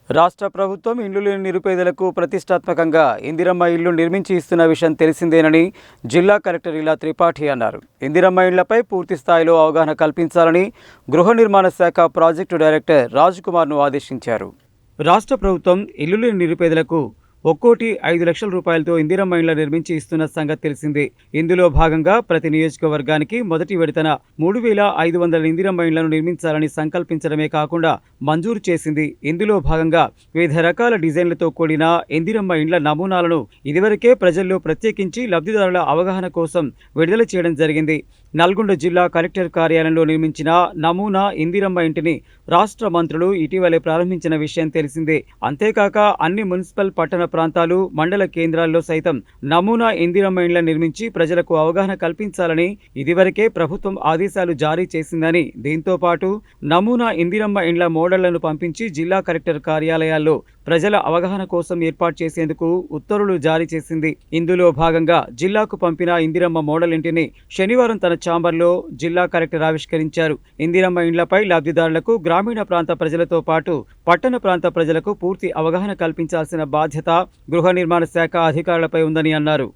రాష్ట్ర ప్రభుత్వం ఇల్లు లేని నిరుపేదలకు ప్రతిష్టాత్మకంగా ఇందిరమ్మ ఇల్లు నిర్మించి ఇస్తున్న విషయం తెలిసిందేనని జిల్లా కలెక్టర్ ఇలా త్రిపాఠి అన్నారు. ఇందిరమ్మ ఇళ్లపై పూర్తి స్థాయిలో అవగాహన కల్పించాలని గృహ నిర్మాణ శాఖ ప్రాజెక్టు డైరెక్టర్ రాజ్కుమార్ను ఆదేశించారు. రాష్ట్ర ప్రభుత్వం ఇల్లు లేని నిరుపేదలకు ఒక్కోటి 5 లక్షల రూపాయలతో ఇందిరమ్మ ఇళ్ల నిర్మించి ఇస్తున్న సంగతి తెలిసిందే. ఇందులో భాగంగా ప్రతి నియోజకవర్గానికి మొదటి విడతన 3,500 ఇందిరమ్మ ఇళ్లను నిర్మించాలని సంకల్పించడమే కాకుండా మంజూరు చేసింది. ఇందులో భాగంగా వివిధ రకాల డిజైన్లతో కూడిన ఇందిరమ్మ ఇండ్ల నమూనాలను ఇదివరకే ప్రజల్లో ప్రత్యేకించి లబ్ధిదారుల అవగాహన కోసం విడుదల చేయడం జరిగింది. నల్గొండ జిల్లా కలెక్టర్ కార్యాలయంలో నిర్మించిన నమూనా ఇందిరమ్మ ఇంటిని రాష్ట్ర మంత్రులు ఇటీవలే ప్రారంభించిన విషయం తెలిసిందే. అంతేకాక అన్ని మున్సిపల్ పట్టణ ప్రాంతాలు, మండల కేంద్రాల్లో సైతం నమూనా ఇందిరమ్మ ఇండ్ల నిర్మించి ప్రజలకు అవగాహన కల్పించాలని ఇదివరకే ప్రభుత్వం ఆదేశాలు జారీ చేసిందని, దీంతో పాటు నమూనా ఇందిరమ్మ ఇండ్ల మోడళ్లను పంపించి జిల్లా కలెక్టర్ కార్యాలయాల్లో ప్రజల అవగాహన కోసం ఏర్పాటు చేసేందుకు ఉత్తర్వులు జారీ చేసింది. ఇందులో భాగంగా జిల్లాకు పంపిన ఇందిరమ్మ మోడల్ ఇంటిని శనివారం తన ఛాంబర్లో జిల్లా కలెక్టర్ ఆవిష్కరించారు. ఇందిరమ్మ ఇండ్లపై లబ్ధిదారులకు గ్రామీణ ప్రాంత ప్రజలతో పాటు పట్టణ ప్రాంత ప్రజలకు పూర్తి అవగాహన కల్పించాల్సిన బాధ్యత గృహ నిర్మాణ శాఖ అధికారులపై ఉందని అన్నారు.